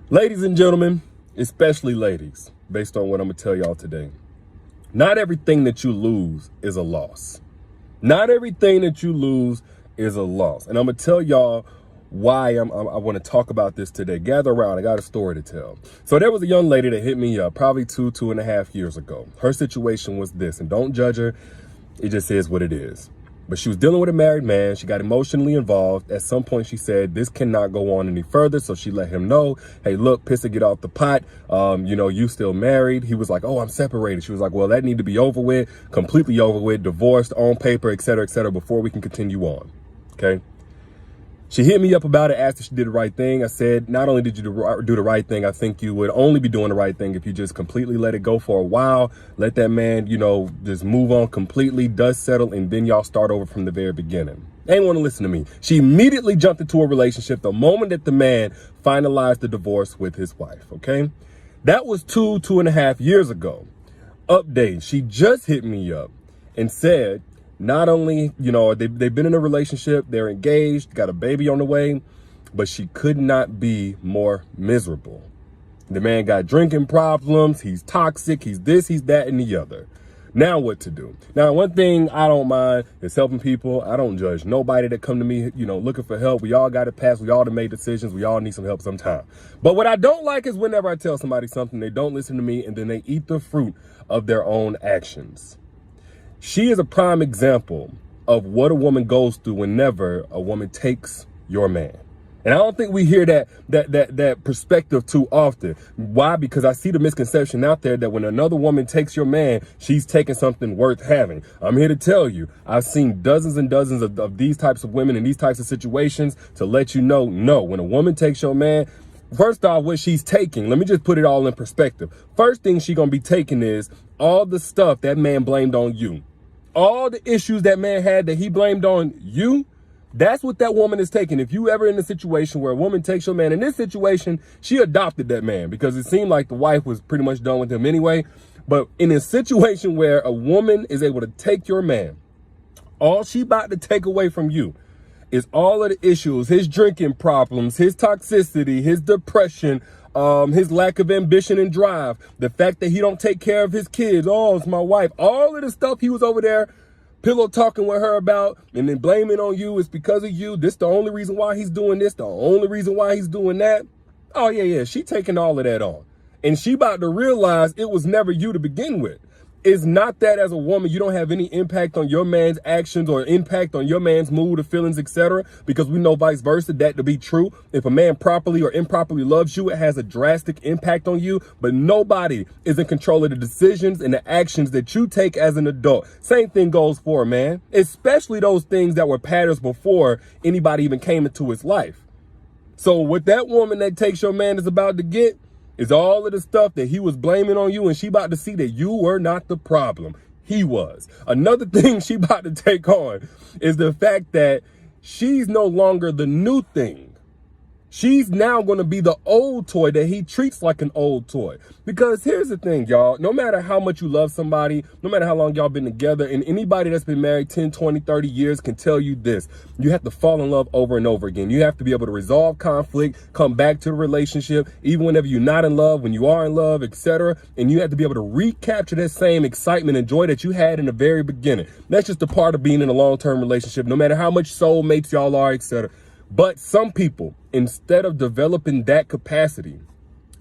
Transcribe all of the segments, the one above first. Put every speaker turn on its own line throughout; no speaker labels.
Ladies and gentlemen, especially ladies, based on what I'm going to tell y'all today, not everything that you lose is a loss. Not everything that you lose is a loss. And I'm going to tell y'all why I want to talk about this today. Gather around. I got a story to tell. So there was a young lady that hit me up probably 2.5 years ago. Her situation was this, and don't judge her. It just is what it is. But she was dealing with a married man. She got emotionally involved. At some point, she said, this cannot go on any further. So she let him know, hey, look, pissa, get off the pot. You still married. He was like, oh, I'm separated. She was like, well, that need to be over with, completely over with, divorced, on paper, et cetera, before we can continue on. Okay. She hit me up about it, asked if she did the right thing. I said, not only did you do the right thing, I think you would only be doing the right thing if you just completely let it go for a while, let that man, just move on completely, dust settle, and then y'all start over from the very beginning. They ain't want to listen to me. She immediately jumped into a relationship the moment that the man finalized the divorce with his wife, okay? That was 2.5 years ago. Update, she just hit me up and said, not only, they've been in a relationship, they're engaged, got a baby on the way, but she could not be more miserable. The man got drinking problems. He's toxic. He's this, he's that, and the other. Now what to do? Now, one thing I don't mind is helping people. I don't judge nobody that come to me, looking for help. We all got to pass. We all to make decisions. We all need some help sometime. But what I don't like is whenever I tell somebody something, they don't listen to me, and then they eat the fruit of their own actions. She is a prime example of what a woman goes through whenever a woman takes your man. And I don't think we hear that perspective too often. Why? Because I see the misconception out there that when another woman takes your man, she's taking something worth having. I'm here to tell you, I've seen dozens and dozens of these types of women in these types of situations to let you know, no, when a woman takes your man, first off, what she's taking, let me just put it all in perspective. First thing she's going to be taking is all the stuff that man blamed on you. All the issues that man had that he blamed on you, that's what that woman is taking. If you ever in a situation where a woman takes your man, in this situation, she adopted that man because it seemed like the wife was pretty much done with him anyway. But in a situation where a woman is able to take your man, all she about to take away from you is all of the issues, his drinking problems, his toxicity, his depression, his lack of ambition and drive, the fact that he don't take care of his kids. Oh, it's my wife. All of the stuff he was over there pillow talking with her about and then blaming on you. It's because of you. This the only reason why he's doing this. The only reason why he's doing that. Oh, yeah. She taking all of that on. And she about to realize it was never you to begin with. It's not that as a woman, you don't have any impact on your man's actions or impact on your man's mood or feelings, etc. Because we know vice versa, that to be true. If a man properly or improperly loves you, it has a drastic impact on you. But nobody is in control of the decisions and the actions that you take as an adult. Same thing goes for a man, especially those things that were patterns before anybody even came into his life. So what that woman that takes your man is about to get is all of the stuff that he was blaming on you, and she about to see that you were not the problem. He was. Another thing she about to take on is the fact that she's no longer the new thing. She's now going to be the old toy that he treats like an old toy. Because here's the thing, y'all. No matter how much you love somebody, no matter how long y'all been together, and anybody that's been married 10, 20, 30 years can tell you this. You have to fall in love over and over again. You have to be able to resolve conflict, come back to the relationship, even whenever you're not in love, when you are in love, etc. And you have to be able to recapture that same excitement and joy that you had in the very beginning. That's just a part of being in a long-term relationship, no matter how much soulmates y'all are, etc. But some people, instead of developing that capacity,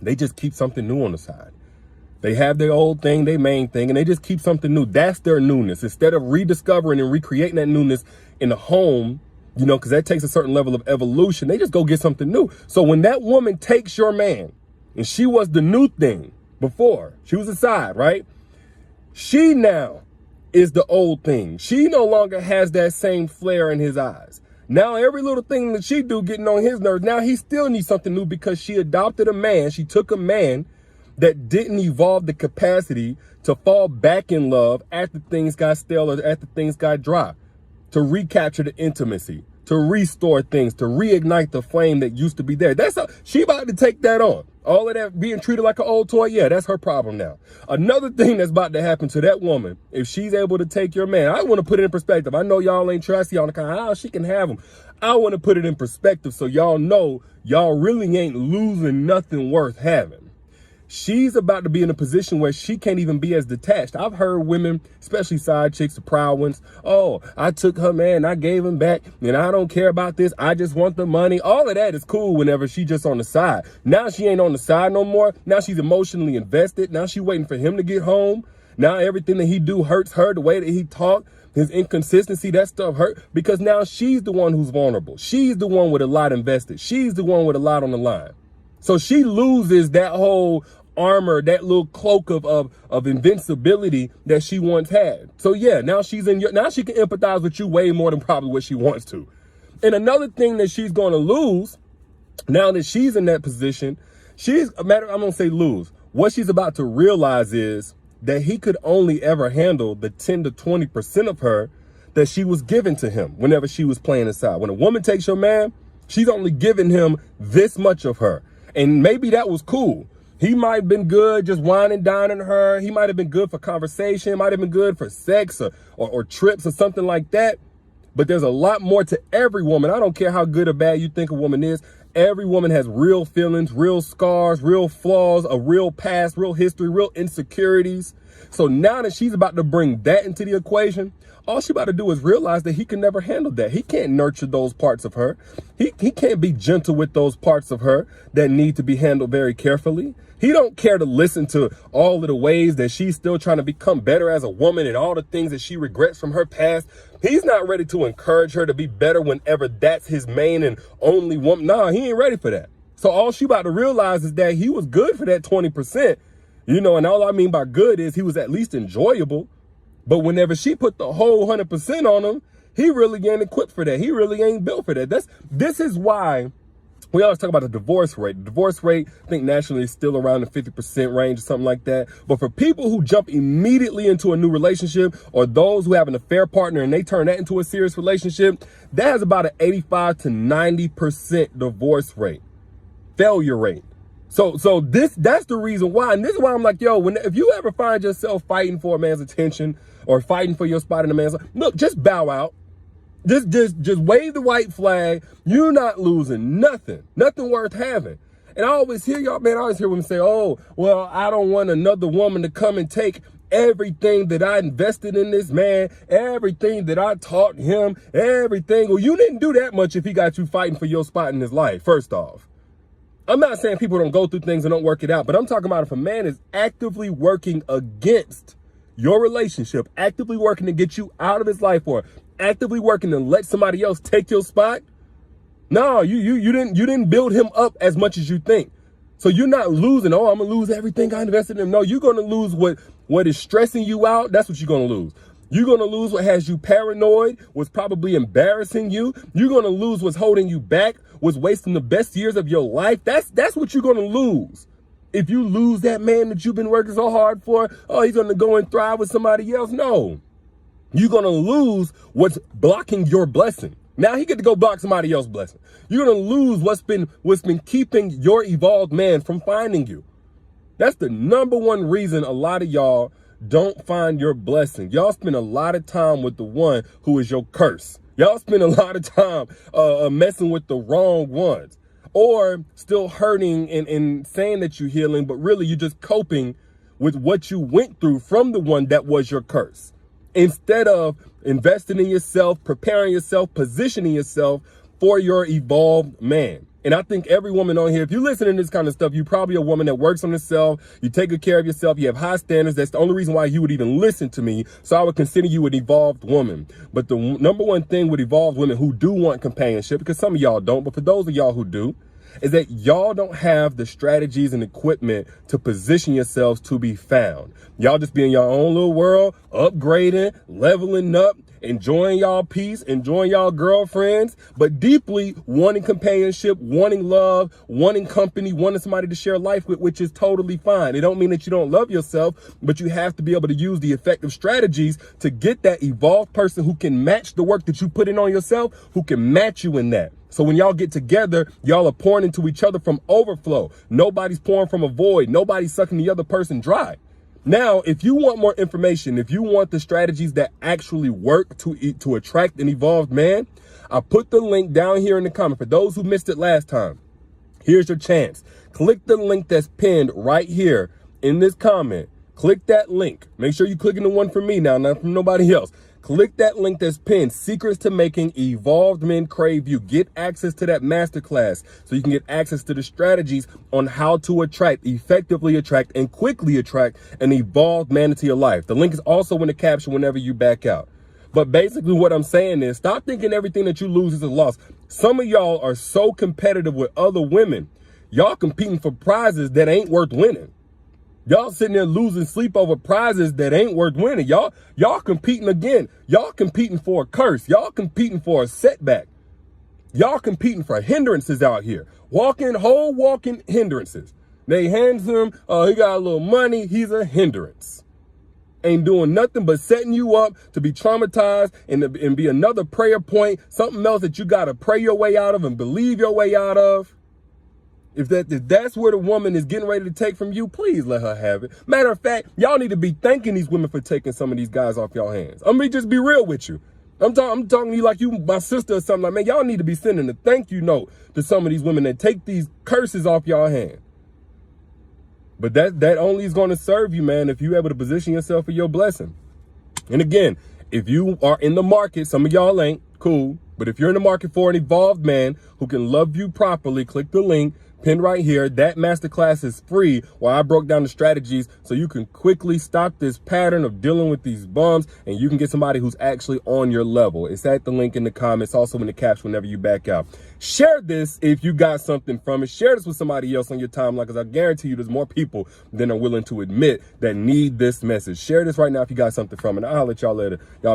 they just keep something new on the side. They have their old thing, their main thing, and they just keep something new. That's their newness. Instead of rediscovering and recreating that newness in the home, because that takes a certain level of evolution, they just go get something new. So when that woman takes your man, and she was the new thing before, she was a side, right? She now is the old thing. She no longer has that same flare in his eyes. Now, every little thing that she do getting on his nerves, now he still needs something new because she adopted a man. She took a man that didn't evolve the capacity to fall back in love after things got stale or after things got dry, to recapture the intimacy, to restore things, to reignite the flame that used to be there. She about to take that on. All of that being treated like an old toy, yeah, that's her problem now. Another thing that's about to happen to that woman, if she's able to take your man, I want to put it in perspective. I know y'all ain't sure. I see y'all in the comment, how she can have him. I want to put it in perspective so y'all know y'all really ain't losing nothing worth having. She's about to be in a position where she can't even be as detached. I've heard women, especially side chicks, the proud ones, oh, I took her man, I gave him back, and I don't care about this. I just want the money. All of that is cool whenever she just on the side. Now she ain't on the side no more. Now she's emotionally invested. Now she waiting for him to get home. Now everything that he do hurts her, the way that he talk, his inconsistency, that stuff hurt, because now she's the one who's vulnerable. She's the one with a lot invested. She's the one with a lot on the line. So she loses that whole armor, that little cloak of invincibility that she once had. So yeah, now she can empathize with you way more than probably what she wants to. And another thing that she's going to lose, now that she's in that position, I'm going to say lose. What she's about to realize is that he could only ever handle the 10 to 20% of her that she was given to him whenever she was playing aside. When a woman takes your man, she's only giving him this much of her. And maybe that was cool. He might have been good just whining, dining her. He might have been good for conversation. Might have been good for sex or trips or something like that. But there's a lot more to every woman. I don't care how good or bad you think a woman is. Every woman has real feelings, real scars, real flaws, a real past, real history, real insecurities. So now that she's about to bring that into the equation, all she about to do is realize that he can never handle that. He can't nurture those parts of her. He can't be gentle with those parts of her that need to be handled very carefully. He don't care to listen to all of the ways that she's still trying to become better as a woman and all the things that she regrets from her past. He's not ready to encourage her to be better whenever that's his main and only woman. Nah, he ain't ready for that. So all she about to realize is that he was good for that 20%, and all I mean by good is he was at least enjoyable. But whenever she put the whole 100% on him, he really ain't equipped for that. He really ain't built for that. This is why we always talk about the divorce rate. The divorce rate, I think nationally, is still around the 50% range or something like that. But for people who jump immediately into a new relationship, or those who have an affair partner and they turn that into a serious relationship, that has about an 85 to 90% divorce rate, failure rate. So that's the reason why. And this is why I'm like, yo, if you ever find yourself fighting for a man's attention or fighting for your spot in a man's life, look, just bow out. Just wave the white flag. You're not losing nothing worth having. And I always hear y'all, man, I always hear women say, oh, well, I don't want another woman to come and take everything that I invested in this man, everything that I taught him, everything. Well, you didn't do that much if he got you fighting for your spot in his life, first off. I'm not saying people don't go through things and don't work it out, but I'm talking about if a man is actively working against your relationship, actively working to get you out of his life, or actively working to let somebody else take your spot. No, you didn't build him up as much as you think. So you're not losing, oh, I'm gonna lose everything I invested in him. No, you're gonna lose what is stressing you out. That's what you're gonna lose. You're gonna lose what has you paranoid, what's probably embarrassing you. You're gonna lose what's holding you back, what's wasting the best years of your life. That's what you're gonna lose. If you lose that man that you've been working so hard for, oh, he's gonna go and thrive with somebody else. No. You're going to lose what's blocking your blessing. Now he get to go block somebody else's blessing. You're going to lose what's been keeping your evolved man from finding you. That's the number one reason a lot of y'all don't find your blessing. Y'all spend a lot of time with the one who is your curse. Y'all spend a lot of time messing with the wrong ones, or still hurting and saying that you're healing, but really you're just coping with what you went through from the one that was your curse. Instead of investing in yourself, preparing yourself, positioning yourself for your evolved man. And I think every woman on here, if you listen to this kind of stuff, you're probably a woman that works on herself. You take good care of yourself. You have high standards. That's the only reason why you would even listen to me. So I would consider you an evolved woman. But the number one thing with evolved women who do want companionship, because some of y'all don't, but for those of y'all who do, is that y'all don't have the strategies and equipment to position yourselves to be found. Y'all just be in your own little world, upgrading, leveling up, enjoying y'all peace, enjoying y'all girlfriends, but deeply wanting companionship, wanting love, wanting company, wanting somebody to share life with, which is totally fine. It don't mean that you don't love yourself, but you have to be able to use the effective strategies to get that evolved person who can match the work that you put in on yourself, who can match you in that. So when y'all get together, y'all are pouring into each other from overflow. Nobody's pouring from a void. Nobody's sucking the other person dry. Now, if you want more information, if you want the strategies that actually work to attract an evolved man, I put the link down here in the comment. For those who missed it last time, here's your chance. Click the link that's pinned right here in this comment. Click that link. Make sure you're clicking the one for me now, not from nobody else. Click that link that's pinned, Secrets to Making Evolved Men Crave You. Get access to that masterclass so you can get access to the strategies on how to effectively attract, and quickly attract an evolved man into your life. The link is also in the caption whenever you back out. But basically what I'm saying is, stop thinking everything that you lose is a loss. Some of y'all are so competitive with other women. Y'all competing for prizes that ain't worth winning. Y'all sitting there losing sleep over prizes that ain't worth winning. Y'all competing again. Y'all competing for a curse. Y'all competing for a setback. Y'all competing for hindrances out here. Walking hindrances. They hands him, he got a little money. He's a hindrance. Ain't doing nothing but setting you up to be traumatized and be another prayer point. Something else that you got to pray your way out of and believe your way out of. If that's where the woman is getting ready to take from you, please let her have it. Matter of fact, y'all need to be thanking these women for taking some of these guys off y'all hands. I'm gonna just be real with you. I'm talking to you like you my sister or something. Like, man, y'all need to be sending a thank you note to some of these women that take these curses off y'all hand. But that only is going to serve you, man, if you're able to position yourself for your blessing. And again, if you are in the market, some of y'all ain't, cool. But if you're in the market for an evolved man who can love you properly, click the link pinned right here. That masterclass is free, where I broke down the strategies so you can quickly stop this pattern of dealing with these bums, and you can get somebody who's actually on your level. It's at the link in the comments, also in the caption whenever you back out. Share this if you got something from it. Share this with somebody else on your timeline, because I guarantee you there's more people than are willing to admit that need this message. Share this right now if you got something from it. I'll holler at y'all later. Y'all